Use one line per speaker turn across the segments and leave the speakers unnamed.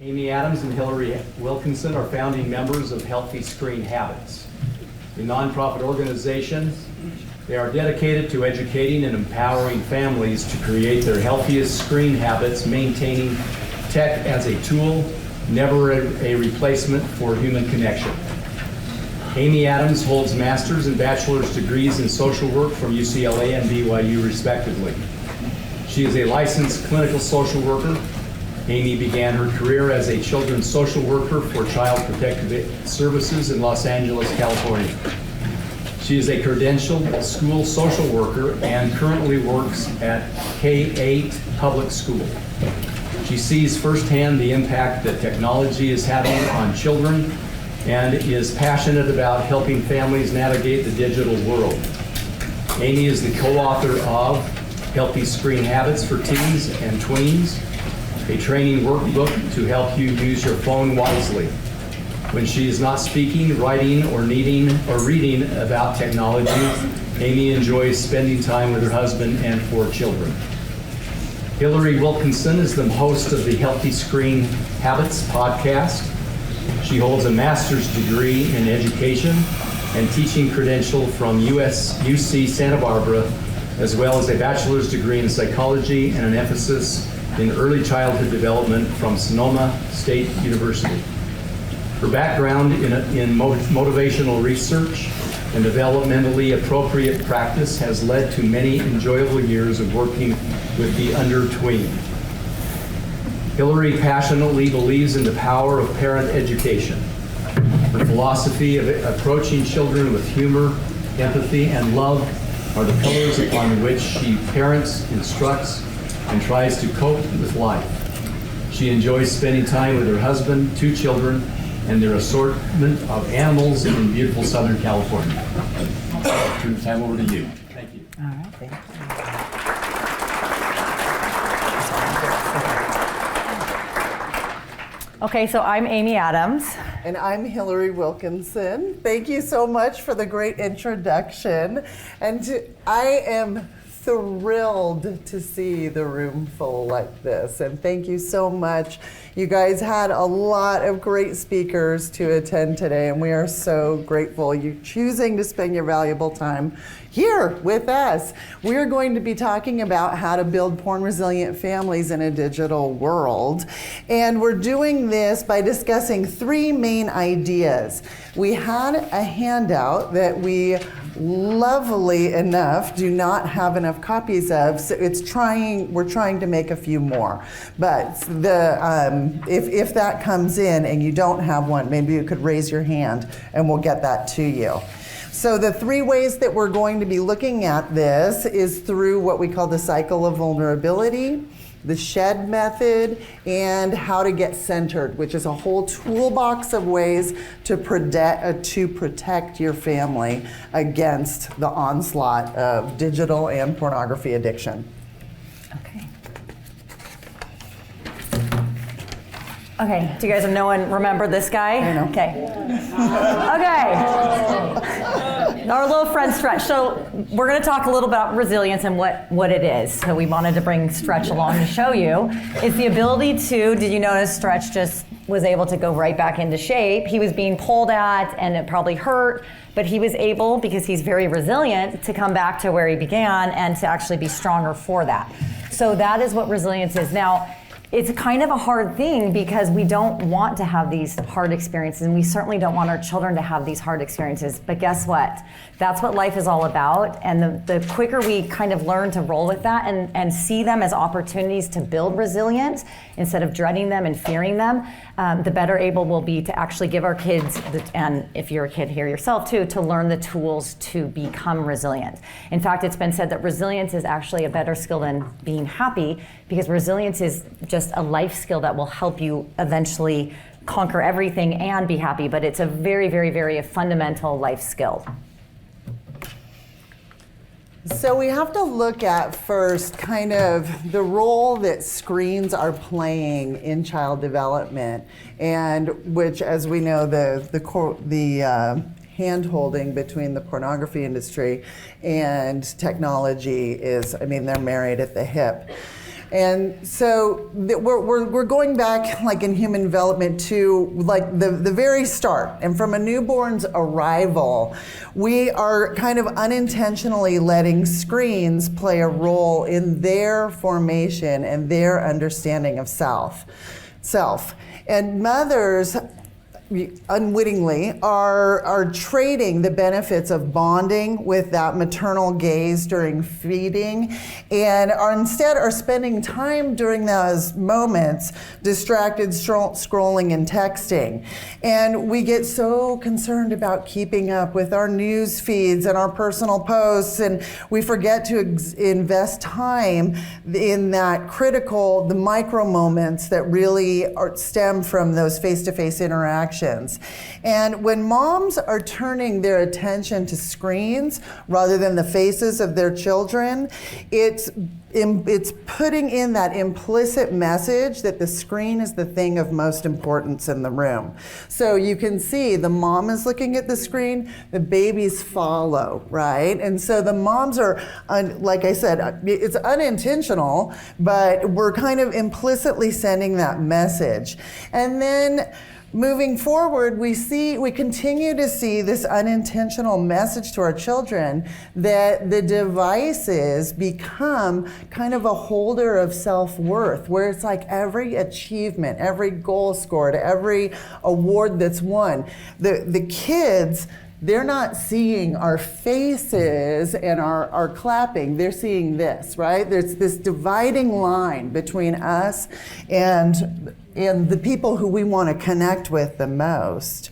Amy Adams and Hillary Wilkinson are founding members of Healthy Screen Habits, a nonprofit organization. They are dedicated to educating and empowering families to create their healthiest screen habits, maintaining tech as a tool, never a replacement for human connection. Amy Adams holds master's and bachelor's degrees in social work from UCLA and BYU respectively. She is a licensed clinical social worker. Amy began her career as a children's social worker for Child Protective Services in Los Angeles, California. She is a credentialed school social worker and currently works at K-8 public school. She sees firsthand the impact that technology is having on children and is passionate about helping families navigate the digital world. Amy is the co-author of Healthy Screen Habits for Teens and Tweens, a training workbook to help you use your phone wisely. When she is not speaking, writing, or reading about technology, Amy enjoys spending time with her husband and 4 children. Hillary Wilkinson is the host of the Healthy Screen Habits podcast. She holds a master's degree in education and teaching credential from UC Santa Barbara, as well as a bachelor's degree in psychology and an emphasis in early childhood development from Sonoma State University. Her background in motivational research and developmentally appropriate practice has led to many enjoyable years of working with the under-tween. Hillary passionately believes in the power of parent education. Her philosophy of approaching children with humor, empathy, and love are the pillars upon which she parents, instructs, and tries to cope with life. She enjoys spending time with her husband, 2 children, and their assortment of animals in beautiful Southern California. I'll turn the time over to you. Thank you.
All right, thank you. Okay, so I'm Amy Adams.
And I'm Hillary Wilkinson. Thank you so much for the great introduction. And I am thrilled to see the room full like this. And thank you so much. You guys had a lot of great speakers to attend today, and we are so grateful you choosing to spend your valuable time here with us. We're going to be talking about how to build porn-resilient families in a digital world. And we're doing this by discussing 3 main ideas. We had a handout that we, lovely enough, do not have enough copies of, so we're trying to make a few more. But if that comes in and you don't have one, maybe you could raise your hand and we'll get that to you. So the 3 ways that we're going to be looking at this is through what we call the cycle of vulnerability, the shed method, and how to get centered, which is a whole toolbox of ways to protect your family against the onslaught of digital and pornography addiction.
Okay. Okay, do you guys remember this guy?
I know.
Okay. Okay. Our little friend Stretch. So we're going to talk a little about resilience and what it is. So we wanted to bring Stretch along to show you. It's the ability to, did you notice Stretch just was able to go right back into shape? He was being pulled at and it probably hurt, but he was able, because he's very resilient, to come back to where he began and to actually be stronger for that. So that is what resilience is. Now, it's kind of a hard thing because we don't want to have these hard experiences, and we certainly don't want our children to have these hard experiences. But guess what? That's what life is all about. And the quicker we kind of learn to roll with that and see them as opportunities to build resilience instead of dreading them and fearing them, the better able we'll be to actually give our kids, and if you're a kid here yourself too, to learn the tools to become resilient. In fact, it's been said that resilience is actually a better skill than being happy, because resilience is just a life skill that will help you eventually conquer everything and be happy, but it's a very, very, very fundamental life skill.
So we have to look at first kind of the role that screens are playing in child development, and which, as we know, the hand-holding between the pornography industry and technology is, I mean, they're married at the hip. And so we're going back, like in human development, to like the very start. And from a newborn's arrival, we are kind of unintentionally letting screens play a role in their formation and their understanding of self. And mothers unwittingly are trading the benefits of bonding with that maternal gaze during feeding, and instead are spending time during those moments distracted scrolling and texting. And we get so concerned about keeping up with our news feeds and our personal posts, and we forget to invest time in that the micro moments that really stem from those face-to-face interactions. And when moms are turning their attention to screens rather than the faces of their children, it's putting in that implicit message that the screen is the thing of most importance in the room. So you can see the mom is looking at the screen, the babies follow, right? And so the moms are, like I said, it's unintentional, but we're kind of implicitly sending that message. And then moving forward, we continue to see this unintentional message to our children that the devices become kind of a holder of self-worth, where it's like every achievement, every goal scored, every award that's won. The kids, they're not seeing our faces and our clapping. They're seeing this, right? There's this dividing line between us and the people who we want to connect with the most.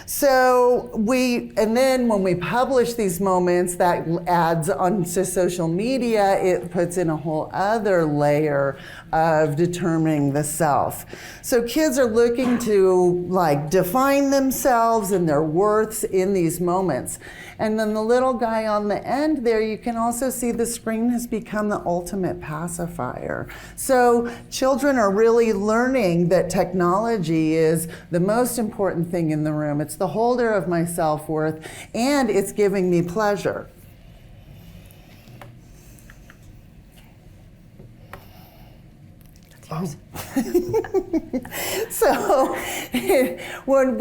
So and then when we publish these moments, that adds onto social media, it puts in a whole other layer of determining the self. So kids are looking to like define themselves and their worths in these moments. And then the little guy on the end there, you can also see the screen has become the ultimate pacifier. So children are really learning that technology is the most important thing in the room. It's the holder of my self-worth, and it's giving me pleasure. Oh. So when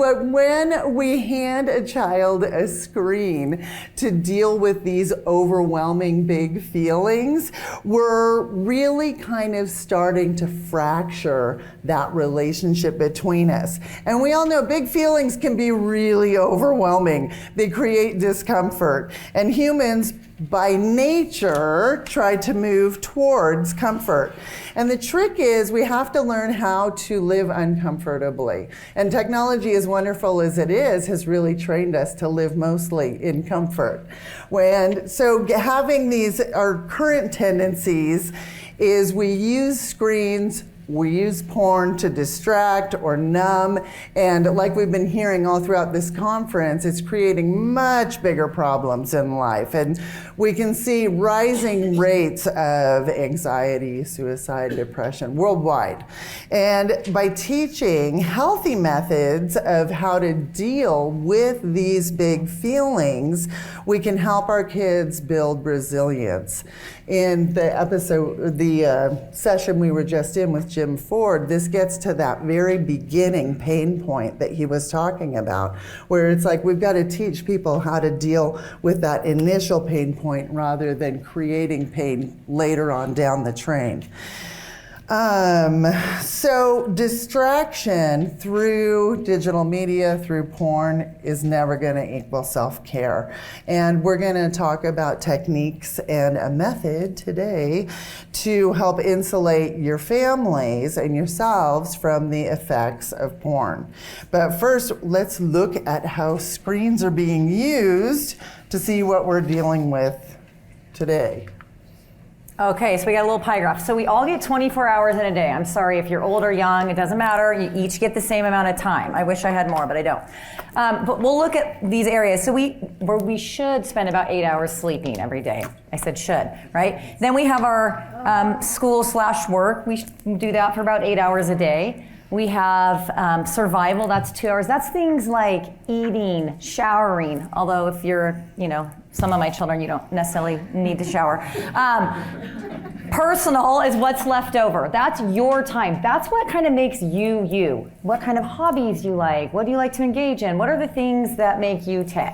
we hand a child a screen to deal with these overwhelming big feelings, we're really kind of starting to fracture that relationship between us. And we all know big feelings can be really overwhelming. They create discomfort. And humans, by nature, try to move towards comfort. And the trick is we have to learn how to live uncomfortably. And technology, as wonderful as it is, has really trained us to live mostly in comfort. So having our current tendencies is we use screens, we use porn to distract or numb, and like we've been hearing all throughout this conference, it's creating much bigger problems in life. And we can see rising rates of anxiety, suicide, depression worldwide. And by teaching healthy methods of how to deal with these big feelings, we can help our kids build resilience. In the session we were just in with Jim Ford, this gets to that very beginning pain point that he was talking about, where it's like we've got to teach people how to deal with that initial pain point rather than creating pain later on down the train. So distraction through digital media, through porn, is never going to equal self-care. And we're going to talk about techniques and a method today to help insulate your families and yourselves from the effects of porn. But first, let's look at how screens are being used to see what we're dealing with today.
Okay, so we got a little pie graph. So we all get 24 hours in a day. I'm sorry if you're old or young, it doesn't matter. You each get the same amount of time. I wish I had more, but I don't. But we'll look at these areas. So we should spend about 8 hours sleeping every day. I said should, right? Then we have our school/work. We do that for about 8 hours a day. We have survival, that's 2 hours. That's things like eating, showering, although if you're, some of my children, you don't necessarily need to shower. Personal is what's left over. That's your time. That's what kind of makes you you. What kind of hobbies you like? What do you like to engage in? What are the things that make you tick?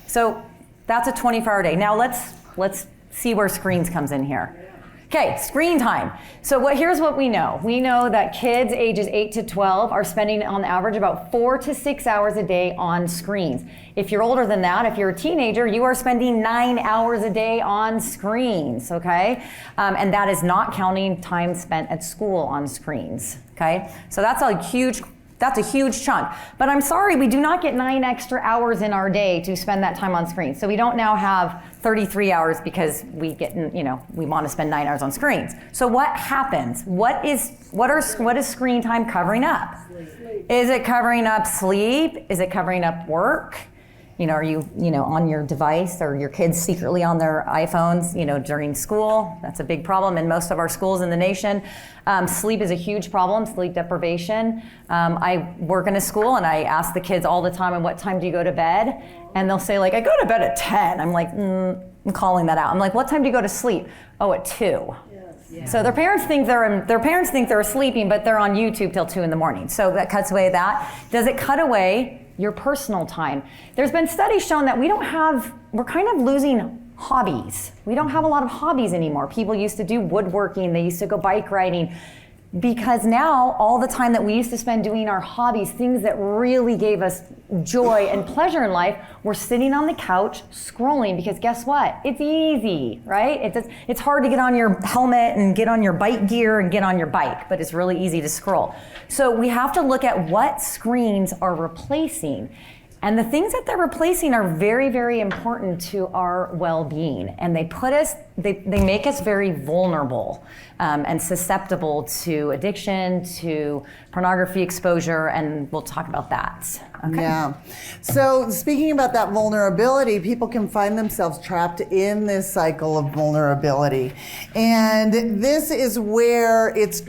So that's a 24-hour day. Now let's see where screens comes in here. Okay, screen time. So here's what we know. We know that kids ages 8 to 12 are spending on average about 4 to 6 hours a day on screens. If you're older than that, if you're a teenager, you are spending 9 hours a day on screens, okay? And that is not counting time spent at school on screens, okay? So that's a huge chunk. But I'm sorry, we do not get 9 extra hours in our day to spend that time on screens. So we don't now have 33 hours because we want to spend 9 hours on screens. So what happens? What is screen time covering up? Is it covering up sleep? Is it covering up work? Are you on your device, or your kids secretly on their iPhones, during school? That's a big problem in most of our schools in the nation. Sleep is a huge problem, sleep deprivation. I work in a school and I ask the kids all the time, and what time do you go to bed? And they'll say, I go to bed at 10. I'm like, I'm calling that out. I'm like, what time do you go to sleep? Oh, at 2. Yes. Yeah. So their parents think they're sleeping, but they're on YouTube till 2 in the morning. So that cuts away that. Does it cut away your personal time? There's been studies shown that we're kind of losing hobbies. We don't have a lot of hobbies anymore. People used to do woodworking, they used to go bike riding, because now all the time that we used to spend doing our hobbies, things that really gave us joy and pleasure in life, we're sitting on the couch scrolling, because guess what? It's easy, right? It's hard to get on your helmet and get on your bike gear and get on your bike, but it's really easy to scroll. So we have to look at what screens are replacing. And the things that they're replacing are very, very important to our well-being. And they make us very vulnerable and susceptible to addiction, to pornography exposure, and we'll talk about that. Okay.
Yeah. So speaking about that vulnerability, people can find themselves trapped in this cycle of vulnerability. And this is where it's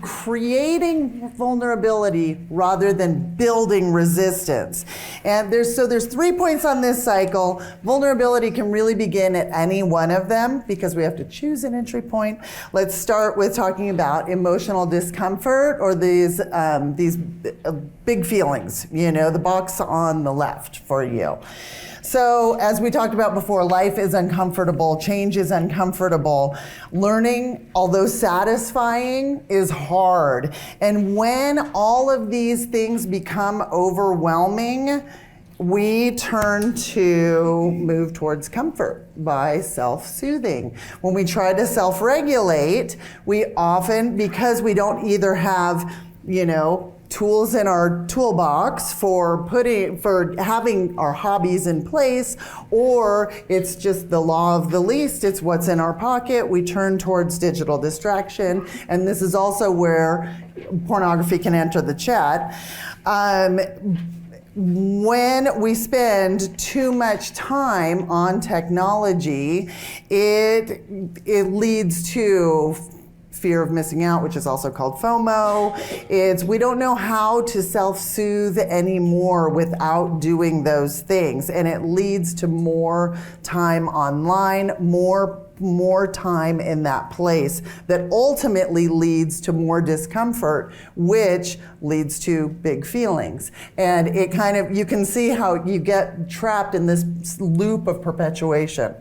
creating vulnerability rather than building resistance. And there's 3 points on this cycle. Vulnerability can really begin at any one of them because we have to choose an entry point. Let's start with talking about emotional discomfort, or these big feelings, the box on the left for you. So as we talked about before, life is uncomfortable, change is uncomfortable. Learning, although satisfying, is hard. And when all of these things become overwhelming, we turn to move towards comfort by self-soothing. When we try to self-regulate, we often, because we don't either have, tools in our toolbox for having our hobbies in place, or it's just the law of the least, it's what's in our pocket, we turn towards digital distraction. And this is also where pornography can enter the chat. When we spend too much time on technology, it leads to fear of missing out, which is also called FOMO. We don't know how to self-soothe anymore without doing those things. And it leads to more time online, more time in that place that ultimately leads to more discomfort, which leads to big feelings. And you can see how you get trapped in this loop of perpetuation.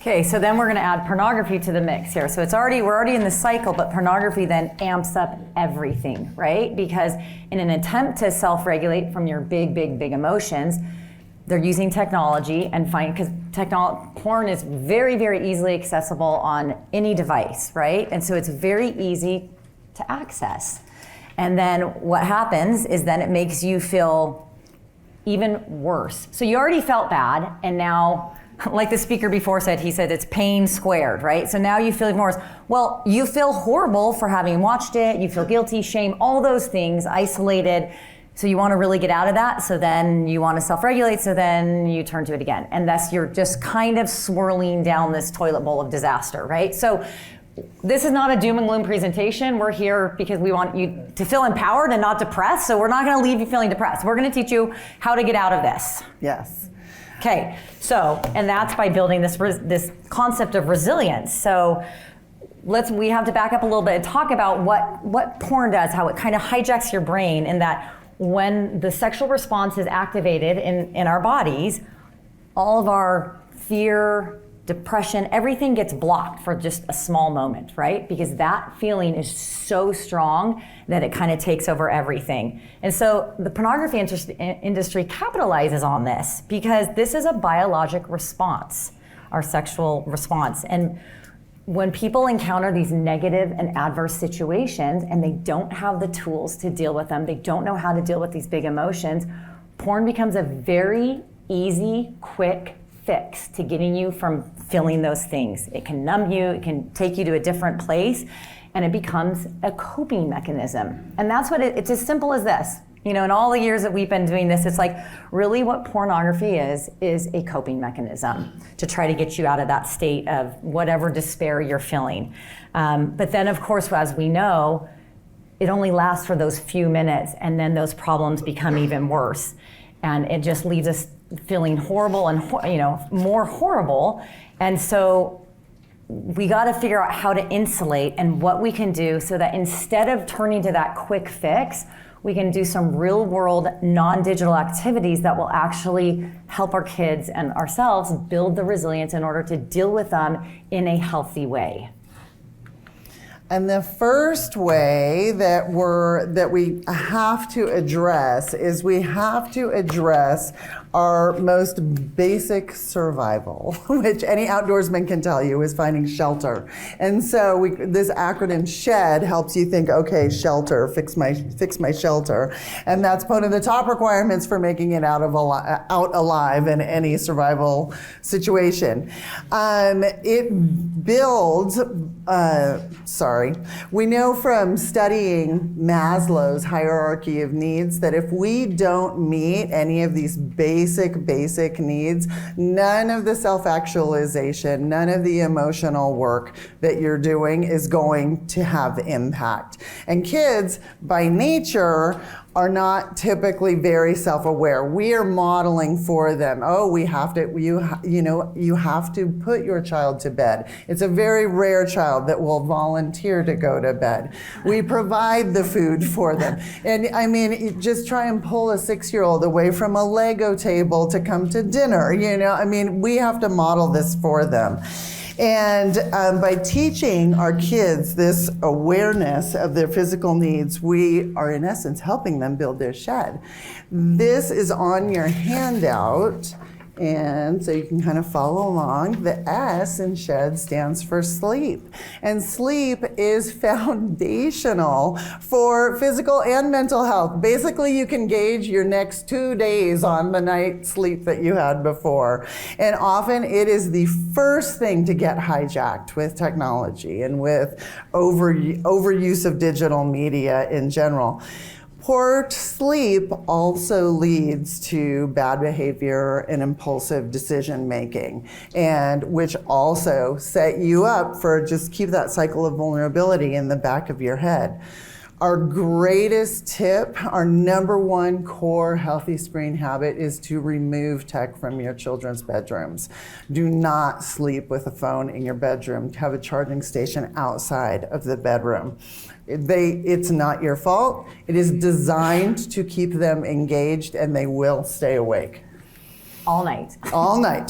Okay, so then we're going to add pornography to the mix here. So we're already in the cycle, but pornography then amps up everything, right? Because in an attempt to self-regulate from your big emotions, they're using technology because porn is very, very easily accessible on any device, right? And so it's very easy to access. And then what happens is then it makes you feel even worse. So you already felt bad, and now, like the speaker before said, he said it's pain squared, right? So now you feel even worse. Well, you feel horrible for having watched it, you feel guilty, shame, all those things, isolated. So you want to really get out of that, so then you want to self-regulate, so then you turn to it again. And thus you're just kind of swirling down this toilet bowl of disaster, right? So this is not a doom and gloom presentation. We're here because we want you to feel empowered and not depressed, so we're not going to leave you feeling depressed. We're going to teach you how to get out of this.
Yes.
Okay, so, and that's by building this concept of resilience. So we have to back up a little bit and talk about what porn does, how it kind of hijacks your brain, and that when the sexual response is activated in our bodies, all of our fear, depression, everything gets blocked for just a small moment, right? Because that feeling is so strong that it kind of takes over everything. And so the pornography industry capitalizes on this because this is a biologic response, our sexual response. And when people encounter these negative and adverse situations and they don't have the tools to deal with them, they don't know how to deal with these big emotions, porn becomes a very easy, quick fix to getting you from feeling those things. It can numb you, it can take you to a different place, and it becomes a coping mechanism. And that's what it's as simple as this. You know, in all the years that we've been doing this, it's like really what pornography is a coping mechanism to try to get you out of that state of whatever despair you're feeling. But then, of course, as we know, it only lasts for those few minutes, and then those problems become even worse. And it just leaves us feeling horrible and, more horrible. And so we got to figure out how to insulate and what we can do so that instead of turning to that quick fix, we can do some real world non-digital activities that will actually help our kids and ourselves build the resilience in order to deal with them in a healthy way.
And the first way that we have to address is we have to address our most basic survival, which any outdoorsman can tell you is finding shelter. And so this acronym SHED helps you think, okay, shelter, fix my shelter. And that's one of the top requirements for making it out alive in any survival situation. It builds, we know from studying Maslow's hierarchy of needs that if we don't meet any of these basic needs, none of the self-actualization, none of the emotional work that you're doing is going to have impact. And kids, by nature, are not typically very self-aware. We are modeling for them. Oh, you have to put your child to bed. It's a very rare child that will volunteer to go to bed. We provide the food for them. And I mean, just try and pull a 6-year-old away from a Lego table to come to dinner. We have to model this for them. And by teaching our kids this awareness of their physical needs, we are in essence helping them build their shed. This is on your handout. And so you can kind of follow along. The S in SHED stands for sleep. And sleep is foundational for physical and mental health. Basically, you can gauge your next 2 days on the night's sleep that you had before. And often it is the first thing to get hijacked with technology and with overuse of digital media in general. Poor sleep also leads to bad behavior and impulsive decision making, and which also set you up for just keep that cycle of vulnerability in the back of your head. Our greatest tip, our number one core healthy screen habit is to remove tech from your children's bedrooms. Do not sleep with a phone in your bedroom. Have a charging station outside of the bedroom. It's not your fault. It is designed to keep them engaged, and they will stay awake.
All night.
All night.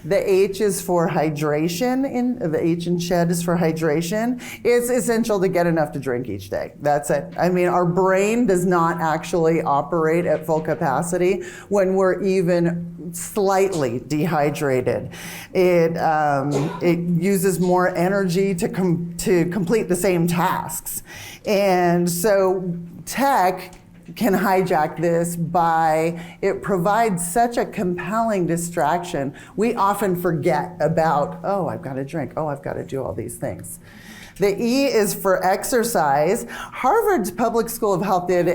The H is for hydration. The H in SHED is for hydration. It's essential to get enough to drink each day. That's it. I mean, our brain does not actually operate at full capacity when we're even slightly dehydrated. It uses more energy to complete the same tasks. And so tech can hijack this by it provides such a compelling distraction. We often forget about, oh, I've got to drink. Oh, I've got to do all these things. The E is for exercise. Harvard's Public School of Health did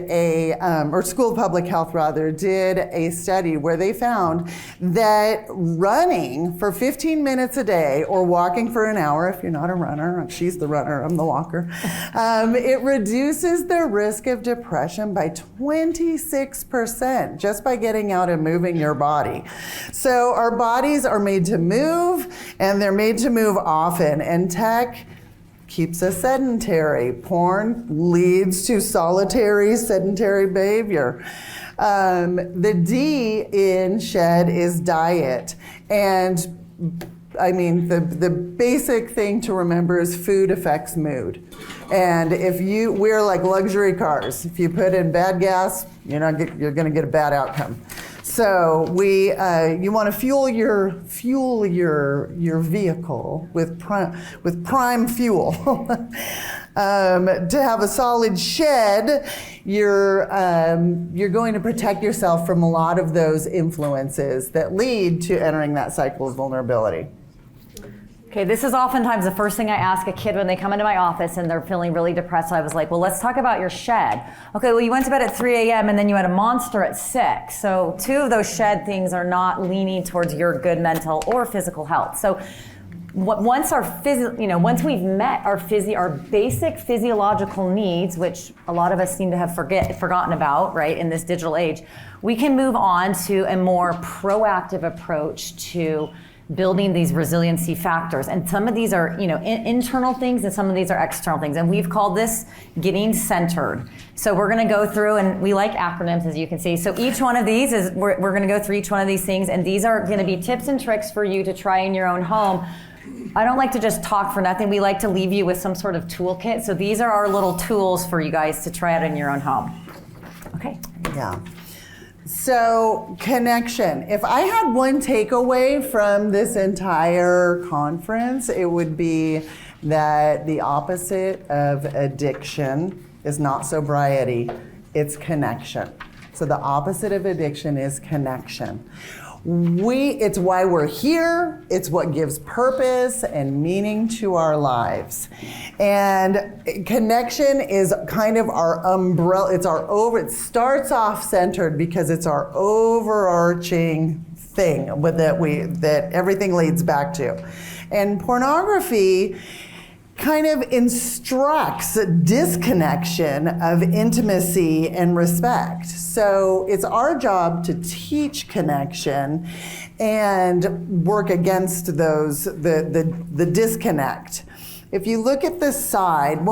or School of Public Health rather, did a study where they found that running for 15 minutes a day or walking for an hour, if you're not a runner, she's the runner, I'm the walker, it reduces the risk of depression by 26% just by getting out and moving your body. So our bodies are made to move, and they're made to move often, and tech keeps us sedentary. Porn leads to solitary, sedentary behavior. The D in SHED is diet. And I mean, the basic thing to remember is food affects mood. And we're like luxury cars. If you put in bad gas, you're gonna get a bad outcome. So you want to fuel your vehicle with prime fuel. To have a solid shed, you're going to protect yourself from a lot of those influences that lead to entering that cycle of vulnerability.
Okay, this is oftentimes the first thing I ask a kid when they come into my office and they're feeling really depressed. So I was like, well, let's talk about your shed. Okay, well, you went to bed at 3 a.m. and then you had a monster at 6. So 2 of those shed things are not leaning towards your good mental or physical health. So once we've met our basic physiological needs, which a lot of us seem to have forgotten about, right, in this digital age, we can move on to a more proactive approach to building these resiliency factors. And some of these are, internal things, and some of these are external things. And we've called this getting centered. So we're gonna go through, and we like acronyms, as you can see. So each one of these we're gonna go through each one of these things, and these are gonna be tips and tricks for you to try in your own home. I don't like to just talk for nothing. We like to leave you with some sort of toolkit. So these are our little tools for you guys to try out in your own home. Okay.
Yeah. So, connection. If I had one takeaway from this entire conference, it would be that the opposite of addiction is not sobriety, it's connection. So the opposite of addiction is connection. It's why we're here. It's what gives purpose and meaning to our lives. And connection is kind of our umbrella. It starts off centered because it's our overarching thing that everything leads back to. And pornography kind of instructs disconnection of intimacy and respect. So it's our job to teach connection and work against the disconnect. If you look at the side, if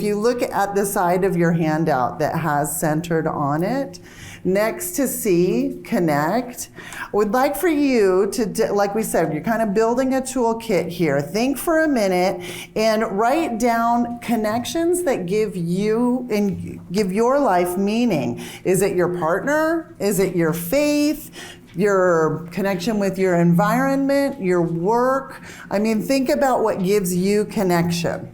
you look at the side of your handout that has centered on it, next to see, connect, I would like for you to, like we said, you're kind of building a toolkit here. Think for a minute and write down connections that give your life meaning. Is it your partner? Is it your faith? Your connection with your environment, your work? I mean, think about what gives you connection.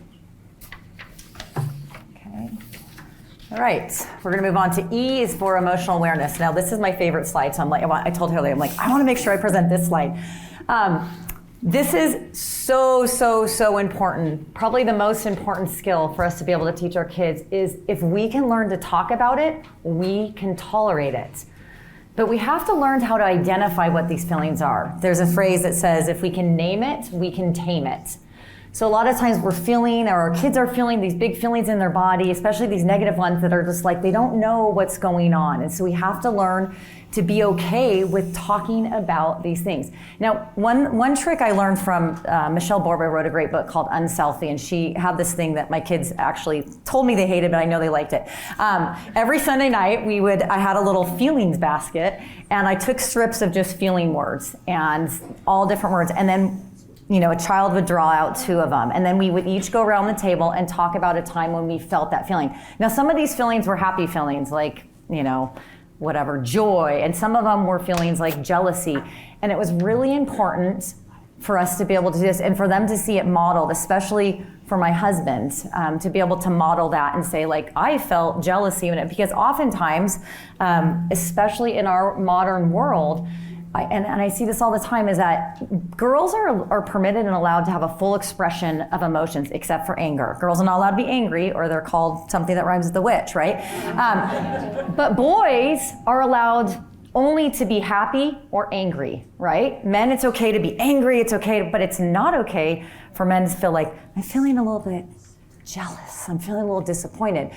All right, we're gonna move on to E is for emotional awareness. Now this is my favorite slide, so I told Haley, I wanna make sure I present this slide. This is so important. Probably the most important skill for us to be able to teach our kids is if we can learn to talk about it, we can tolerate it. But we have to learn how to identify what these feelings are. There's a phrase that says, if we can name it, we can tame it. So a lot of times we're feeling, or our kids are feeling these big feelings in their body, especially these negative ones that are just like, they don't know what's going on. And so we have to learn to be okay with talking about these things. Now, one trick I learned from Michelle Borba wrote a great book called Unselfie, and she had this thing that my kids actually told me they hated, but I know they liked it. Every Sunday night, I had a little feelings basket, and I took strips of just feeling words, and all different words, and then a child would draw out 2 of them, and then we would each go around the table and talk about a time when we felt that feeling. Now, some of these feelings were happy feelings, like, whatever, joy, and some of them were feelings like jealousy. And it was really important for us to be able to do this and for them to see it modeled, especially for my husband, to be able to model that and say, like, I felt jealousy in it. Because oftentimes, especially in our modern world, and I see this all the time, is that girls are permitted and allowed to have a full expression of emotions, except for anger. Girls are not allowed to be angry, or they're called something that rhymes with the witch, right? But boys are allowed only to be happy or angry, right? Men, it's okay to be angry, it's okay, but it's not okay for men to feel like, I'm feeling a little bit jealous, I'm feeling a little disappointed.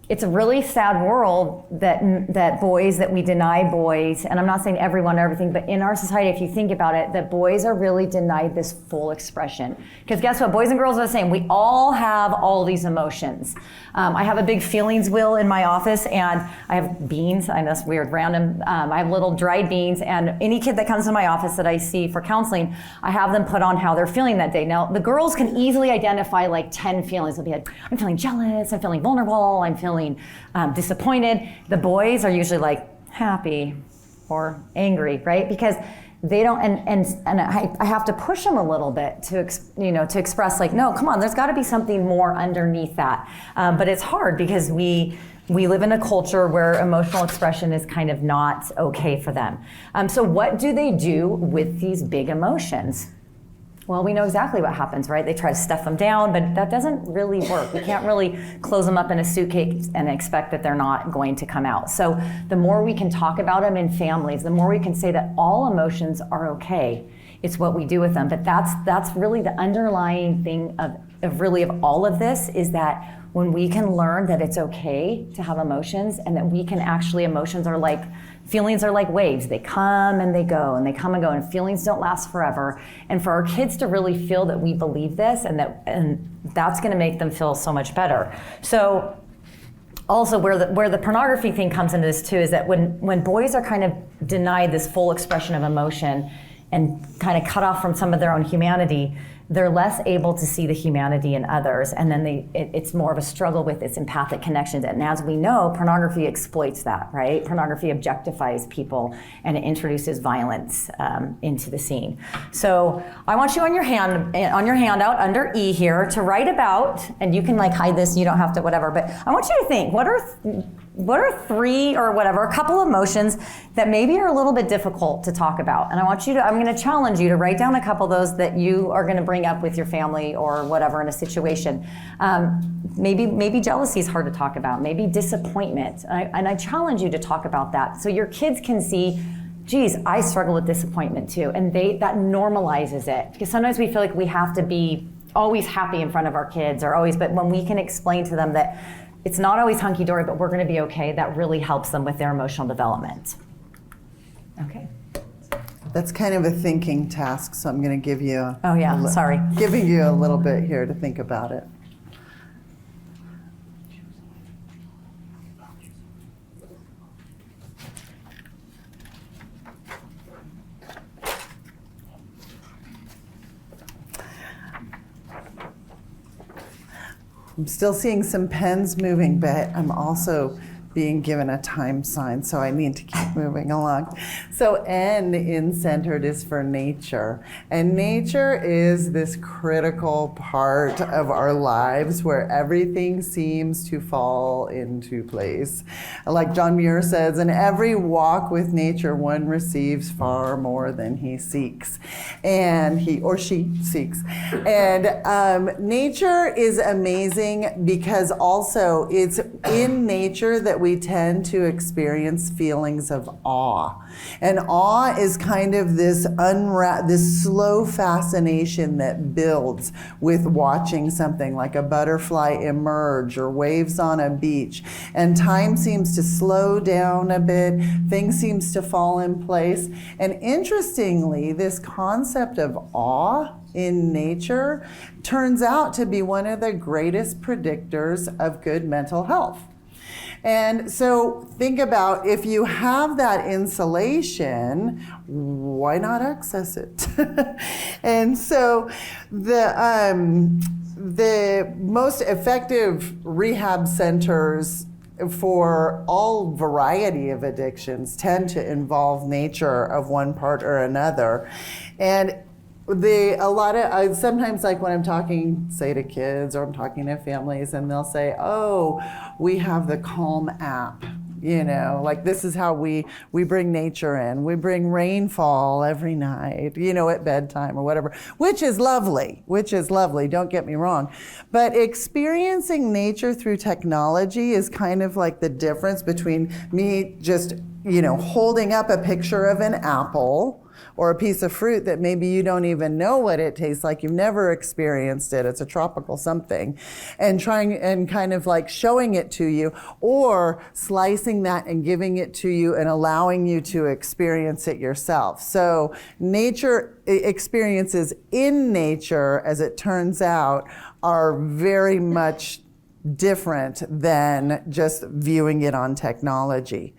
It's a really sad world that boys, that we deny boys, and I'm not saying everyone or everything, but in our society, if you think about it, that boys are really denied this full expression. Because guess what? Boys and girls are the same. We all have all these emotions. I have a big feelings wheel in my office, and I have beans. I know it's weird, random. I have little dried beans, and any kid that comes to my office that I see for counseling, I have them put on how they're feeling that day. Now, the girls can easily identify like 10 feelings. They'll be like, I'm feeling jealous, I'm feeling vulnerable, I'm feeling disappointed. The boys are usually like happy or angry, right? Because they don't, and I have to push them a little bit to express like, no, come on, there's got to be something more underneath that. But it's hard because we live in a culture where emotional expression is kind of not okay for them. So what do they do with these big emotions? Well, we know exactly what happens, right? They try to stuff them down, but that doesn't really work. We can't really close them up in a suitcase and expect that they're not going to come out. So the more we can talk about them in families, the more we can say that all emotions are okay. It's what we do with them. But that's really the underlying thing of all of this, is that when we can learn that it's okay to have emotions, and that we can actually, feelings are like waves. They come and they go, and they come and go, and feelings don't last forever. And for our kids to really feel that we believe this, and that's gonna make them feel so much better. So also where the pornography thing comes into this too, is that when boys are kind of denied this full expression of emotion and kind of cut off from some of their own humanity, they're less able to see the humanity in others, and then it's more of a struggle with its empathic connections. And as we know, pornography exploits that, right? Pornography objectifies people, and it introduces violence into the scene. So I want you on your handout under E here to write about, and you can like hide this, you don't have to, whatever, but I want you to think, what are three or whatever, a couple of emotions that maybe are a little bit difficult to talk about? And I'm going to challenge you to write down a couple of those that you are going to bring up with your family or whatever in a situation. Maybe jealousy is hard to talk about, maybe disappointment. And I challenge you to talk about that so your kids can see, geez, I struggle with disappointment too. And that normalizes it. Because sometimes we feel like we have to be always happy in front of our kids, but when we can explain to them that it's not always hunky-dory, but we're going to be okay, that really helps them with their emotional development. Okay.
That's kind of a thinking task, so I'm going to give you giving you a little bit here to think about it. I'm still seeing some pens moving, but I'm also being given a time sign, so I need to keep moving along. So N in centered is for nature. And nature is this critical part of our lives where everything seems to fall into place. Like John Muir says, in every walk with nature, one receives far more than he seeks. And he or she seeks. And nature is amazing because also it's in nature that we tend to experience feelings of awe. And awe is kind of this slow fascination that builds with watching something like a butterfly emerge or waves on a beach. And time seems to slow down a bit, things seems to fall in place. And interestingly, this concept of awe in nature turns out to be one of the greatest predictors of good mental health. And so think about, if you have that insulation, why not access it? And so the most effective rehab centers for all variety of addictions tend to involve nature of one part or another. And sometimes, like when I'm talking, say, to kids or I'm talking to families, and they'll say, oh, we have the Calm app. Like this is how we bring nature in. We bring rainfall every night, at bedtime or whatever, which is lovely, don't get me wrong. But experiencing nature through technology is kind of like the difference between me just, holding up a picture of an apple or a piece of fruit that maybe you don't even know what it tastes like. You've never experienced it. It's a tropical something. And trying and kind of like showing it to you, or slicing that and giving it to you and allowing you to experience it yourself. So nature experiences in nature, as it turns out, are very much different than just viewing it on technology.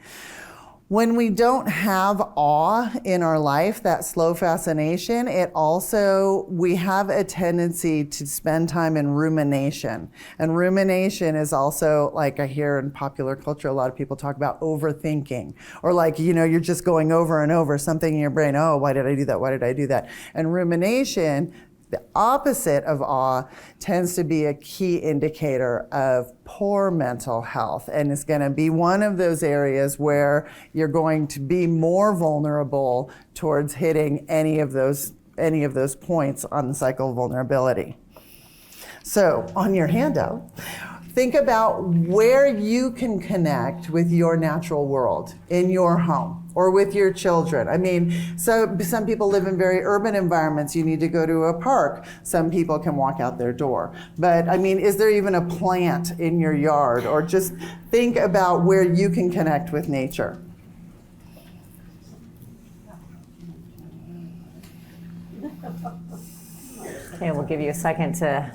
When we don't have awe in our life, that slow fascination, we have a tendency to spend time in rumination. And rumination is also, like I hear in popular culture, a lot of people talk about overthinking. Or like, you're just going over and over something in your brain. Oh, why did I do that? Why did I do that? And rumination, the opposite of awe, tends to be a key indicator of poor mental health, and it's going to be one of those areas where you're going to be more vulnerable towards hitting any of those points on the cycle of vulnerability. So on your handout, think about where you can connect with your natural world in your home or with your children. I mean, so some people live in very urban environments. You need to go to a park. Some people can walk out their door. But I mean, is there even a plant in your yard? Or just think about where you can connect with nature.
Okay, we'll give you a second to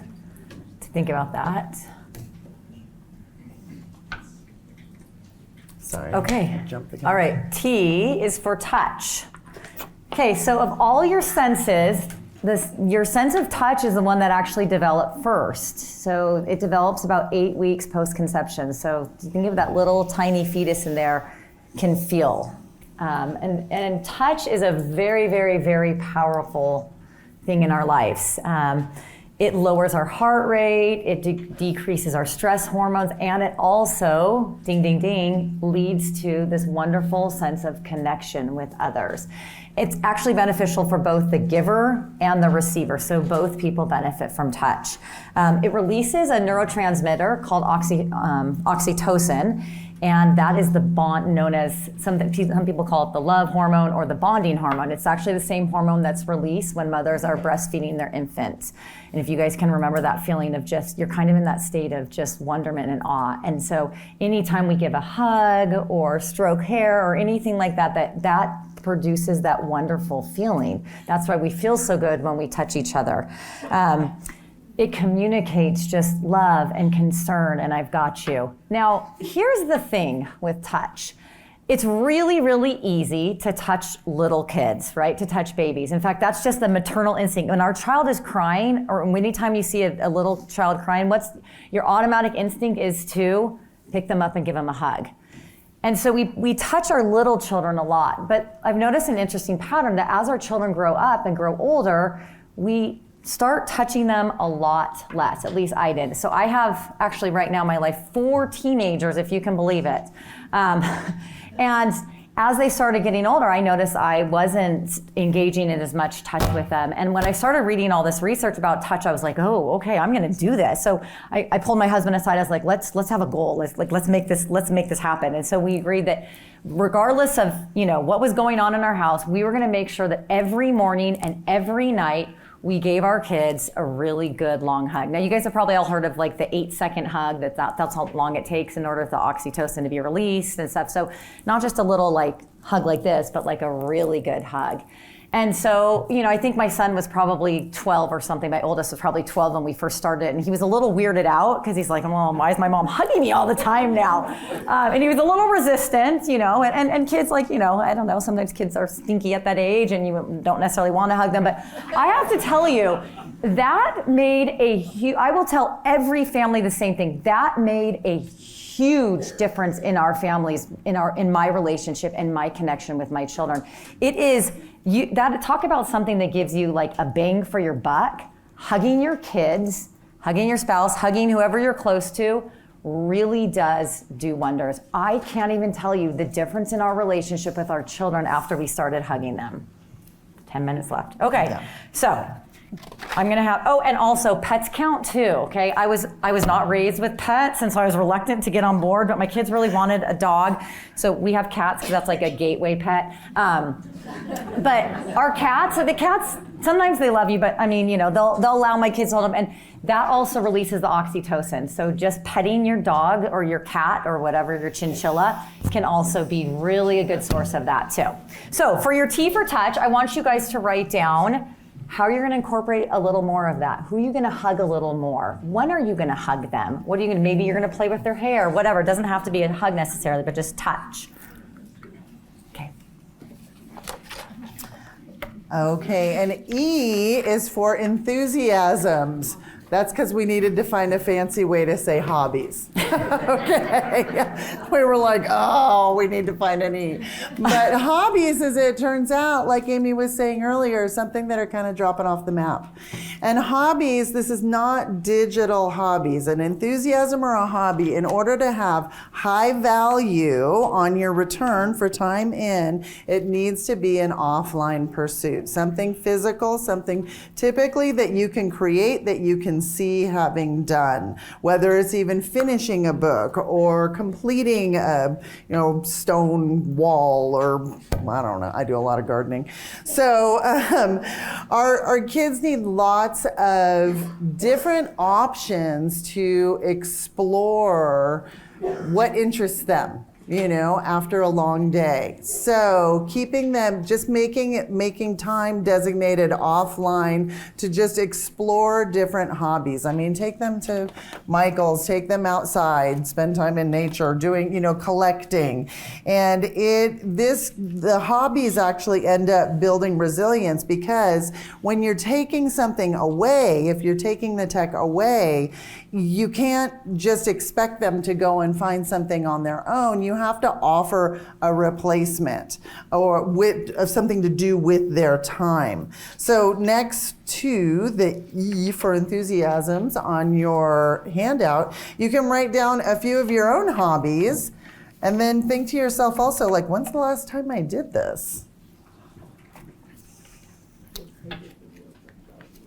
think about that.
Sorry.
Okay.
Jump the gun.
All right. T is for touch. Okay, so of all your senses, your sense of touch is the one that actually developed first. So it develops about 8 weeks post-conception. So think of that little tiny fetus in there can feel. And touch is a very, very, very powerful thing in our lives. It lowers our heart rate, it decreases our stress hormones, and it also, ding, ding, ding, leads to this wonderful sense of connection with others. It's actually beneficial for both the giver and the receiver, so both people benefit from touch. It releases a neurotransmitter called oxytocin, and that is the bond known as, some people call it the love hormone or the bonding hormone. It's actually the same hormone that's released when mothers are breastfeeding their infants. And if you guys can remember that feeling of just, you're kind of in that state of just wonderment and awe. And so anytime we give a hug or stroke hair or anything like that, that produces that wonderful feeling. That's why we feel so good when we touch each other. It communicates just love and concern, and I've got you. Now, here's the thing with touch. It's really, really easy to touch little kids, right? To touch babies. In fact, that's just the maternal instinct. When our child is crying, or anytime you see a little child crying, what's your automatic instinct is to pick them up and give them a hug. And so we touch our little children a lot, but I've noticed an interesting pattern that as our children grow up and grow older, we start touching them a lot less. At least I did. So I have actually right now in my life 4 teenagers, if you can believe it. And as they started getting older, I noticed I wasn't engaging in as much touch with them. And when I started reading all this research about touch, I was like, oh, okay, I'm gonna do this. So I pulled my husband aside. I was like, let's have a goal. Let's make this happen. And so we agreed that regardless of what was going on in our house, we were gonna make sure that every morning and every night we gave our kids a really good long hug. Now, you guys have probably all heard of like the 8-second hug, that's how long it takes in order for the oxytocin to be released and stuff. So not just a little like hug like this, but like a really good hug. And so, I think my son was probably 12 or something. My oldest was probably 12 when we first started. And he was a little weirded out because he's like, well, why is my mom hugging me all the time now? And he was a little resistant, and kids like, I don't know, sometimes kids are stinky at that age and you don't necessarily want to hug them. But I have to tell you, that made I will tell every family the same thing. That made a huge difference in our families, in my relationship and my connection with my children. It is, talk about something that gives you like a bang for your buck. Hugging your kids, hugging your spouse, hugging whoever you're close to really does do wonders. I can't even tell you the difference in our relationship with our children after we started hugging them. 10 minutes left. Okay, so I'm gonna have, oh, and also pets count too, okay? I was not raised with pets, and so I was reluctant to get on board, but my kids really wanted a dog. So we have cats, because that's like a gateway pet. But our cats, so the cats, sometimes they love you, but I mean, you know, they'll allow my kids to hold them, and that also releases the oxytocin. So just petting your dog or your cat or whatever, your chinchilla, can also be really a good source of that too. So for your T for touch, I want you guys to write down how you're going to incorporate a little more of that. Who are you going to hug a little more? When are you going to hug them? What are you going to, maybe you're going to play with their hair, whatever. It doesn't have to be a hug necessarily, but just touch. Okay.
Okay, and E is for enthusiasms. That's because we needed to find a fancy way to say hobbies. Okay, we were like, oh, we need to find an E. But hobbies, as it turns out, like Amy was saying earlier, something that are kind of dropping off the map. And hobbies, this is not digital hobbies. An enthusiasm or a hobby, in order to have high value on your return for time in, it needs to be an offline pursuit. Something physical, something typically that you can create, that you can see having done, whether it's even finishing a book or completing a stone wall, or I don't know, I do a lot of gardening. So our kids need lots of different options to explore what interests them, after a long day. So keeping them, just making time designated offline to just explore different hobbies. I mean, take them to Michael's, take them outside, spend time in nature, doing, collecting. And the hobbies actually end up building resilience, because when you're taking something away, if you're taking the tech away, you can't just expect them to go and find something on their own. You have to offer a replacement or of something to do with their time. So next to the E for enthusiasms on your handout, you can write down a few of your own hobbies, and then think to yourself also, like, when's the last time I did this?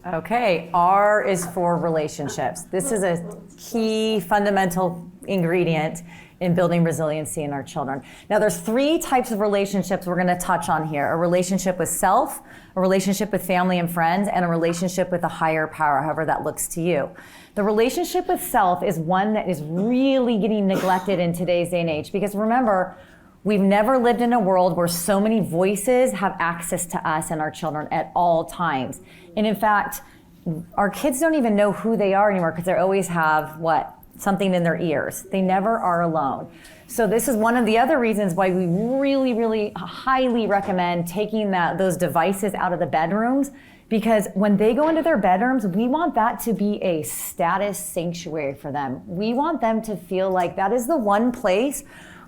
Okay, R is for relationships. This is a key fundamental ingredient in building resiliency in our children. Now, there's 3 types of relationships we're going to touch on here: a relationship with self, a relationship with family and friends, and a relationship with a higher power, however that looks to you. The relationship with self is one that is really getting neglected in today's day and age, because remember, we've never lived in a world where so many voices have access to us and our children at all times. And in fact, our kids don't even know who they are anymore, because they always have something in their ears. They never are alone. So this is one of the other reasons why we really, really highly recommend taking those devices out of the bedrooms, because when they go into their bedrooms, we want that to be a status sanctuary for them. We want them to feel like that is the one place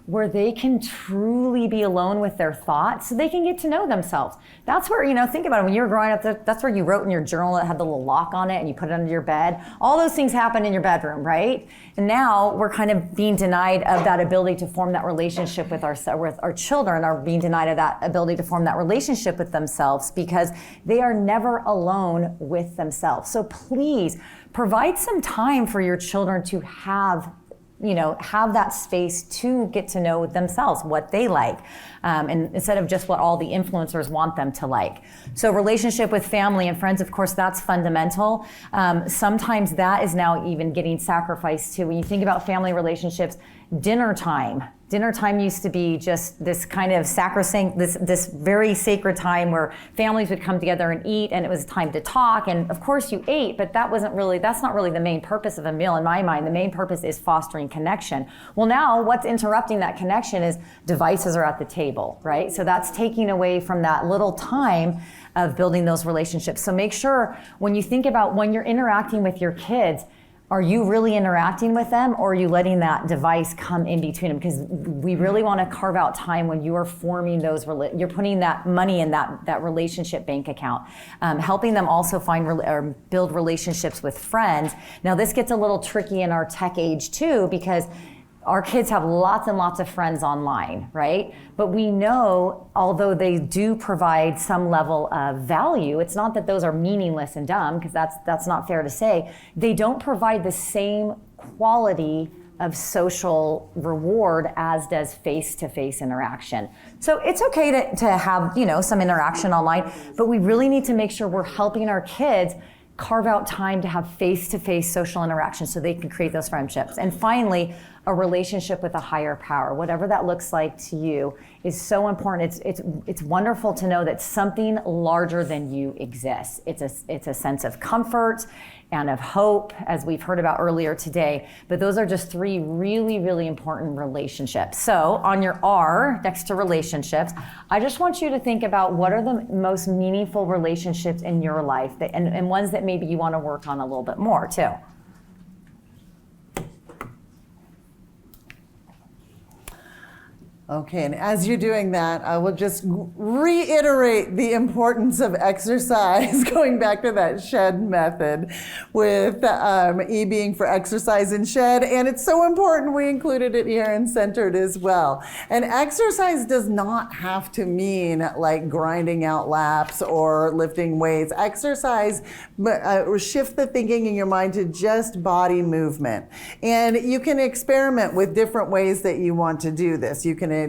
where they can truly be alone with their thoughts, so they can get to know themselves. That's where, think about it, when you were growing up, that's where you wrote in your journal that had the little lock on it and you put it under your bed. All those things happen in your bedroom, right? And now we're kind of being denied of that ability to form that relationship with our children, are being denied of that ability to form that relationship with themselves, because they are never alone with themselves. So please provide some time for your children to have that space to get to know themselves, what they like, and instead of just what all the influencers want them to like. So relationship with family and friends, of course, that's fundamental. Sometimes that is now even getting sacrificed too. When you think about family relationships, dinner time used to be just this kind of sacrosanct, this very sacred time where families would come together and eat, and it was time to talk. And of course you ate, but that's not really the main purpose of a meal in my mind. The main purpose is fostering connection. Well, now what's interrupting that connection is devices are at the table, right? So that's taking away from that little time of building those relationships. So make sure when you think about when you're interacting with your kids, are you really interacting with them, or are you letting that device come in between them? Because we really want to carve out time when you are forming those, you're putting that money in that relationship bank account, helping them also find or build relationships with friends. Now this gets a little tricky in our tech age too, because our kids have lots and lots of friends online, right? But we know, although they do provide some level of value, it's not that those are meaningless and dumb, because that's not fair to say. They don't provide the same quality of social reward as does face-to-face interaction. So it's okay to have, some interaction online, but we really need to make sure we're helping our kids carve out time to have face-to-face social interaction so they can create those friendships. And finally, a relationship with a higher power, whatever that looks like to you, is so important. It's wonderful to know that something larger than you exists. It's a sense of comfort and of hope, as we've heard about earlier today. But those are just 3 really, really important relationships. So on your R, next to relationships, I just want you to think about what are the most meaningful relationships in your life, and ones that maybe you want to work on a little bit more too.
Okay, and as you're doing that, I will just reiterate the importance of exercise, going back to that shed method, with E being for exercise and shed, and it's so important we included it here and centered as well. And exercise does not have to mean like grinding out laps or lifting weights. Exercise, shift the thinking in your mind to just body movement. And you can experiment with different ways that you want to do this. You can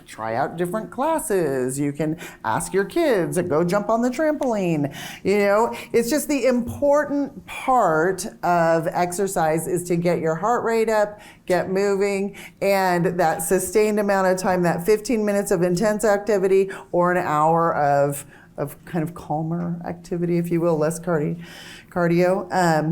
try out different classes. You can ask your kids to go jump on the trampoline. It's just the important part of exercise is to get your heart rate up, get moving, and that sustained amount of time, that 15 minutes of intense activity or an hour of kind of calmer activity, if you will, less cardio.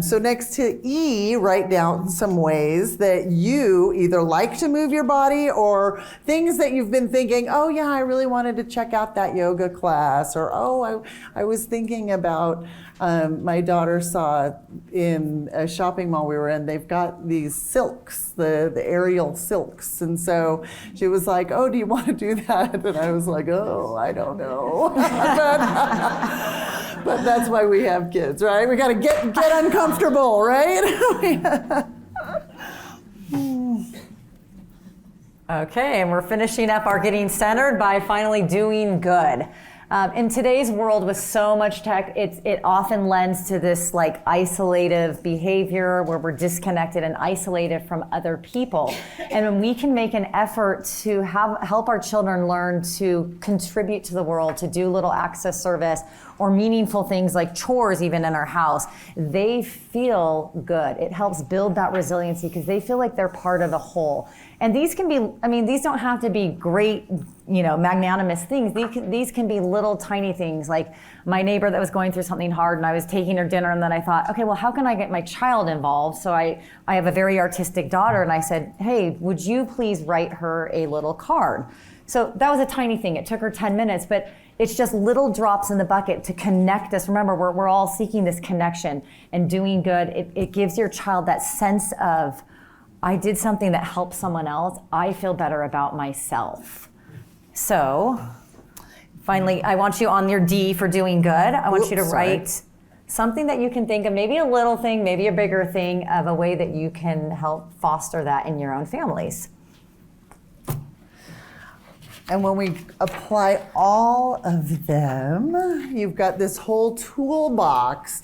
So next to E, write down some ways that you either like to move your body or things that you've been thinking, oh yeah, I really wanted to check out that yoga class, or oh, I was thinking about, my daughter saw in a shopping mall we were in, they've got these silks, the aerial silks. And so she was like, oh, do you want to do that? And I was like, oh, I don't know. But that's why we have kids, right? We got to get uncomfortable, right?
Okay, and we're finishing up our getting centered by finally doing good. In today's world with so much tech, it often lends to this like isolative behavior where we're disconnected and isolated from other people. And when we can make an effort to help our children learn to contribute to the world, to do little acts of service or meaningful things like chores even in our house, they feel good. It helps build that resiliency because they feel like they're part of the whole. And these can be, these don't have to be great, magnanimous things. These can be little tiny things, like my neighbor that was going through something hard and I was taking her dinner, and then I thought, okay, well, how can I get my child involved? So I have a very artistic daughter, and I said, hey, would you please write her a little card? So that was a tiny thing. It took her 10 minutes, but it's just little drops in the bucket to connect us. Remember, we're all seeking this connection and doing good. It gives your child that sense of, I did something that helped someone else. I feel better about myself. So finally, I want you on your D for doing good. I want you to write something that you can think of, maybe a little thing, maybe a bigger thing, of a way that you can help foster that in your own families.
And when we apply all of them, you've got this whole toolbox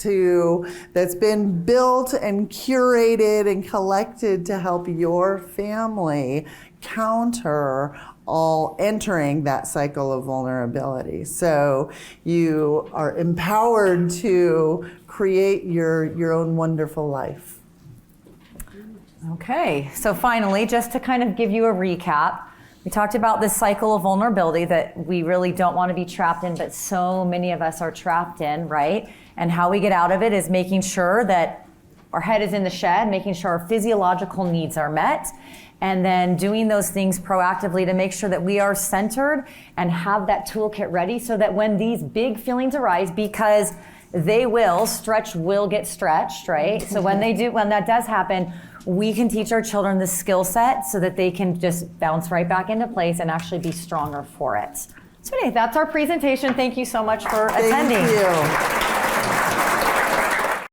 that's been built and curated and collected to help your family counter all entering that cycle of vulnerability. So you are empowered to create your own wonderful life.
Okay, so finally, just to kind of give you a recap, we talked about this cycle of vulnerability that we really don't want to be trapped in, but so many of us are trapped in, right? And how we get out of it is making sure that our head is in the shed, making sure our physiological needs are met, and then doing those things proactively to make sure that we are centered and have that toolkit ready so that when these big feelings arise, because stretch will get stretched, right? So when that does happen, we can teach our children the skill set so that they can just bounce right back into place and actually be stronger for it. So anyway, that's our presentation. Thank you so much for attending.
Thank you.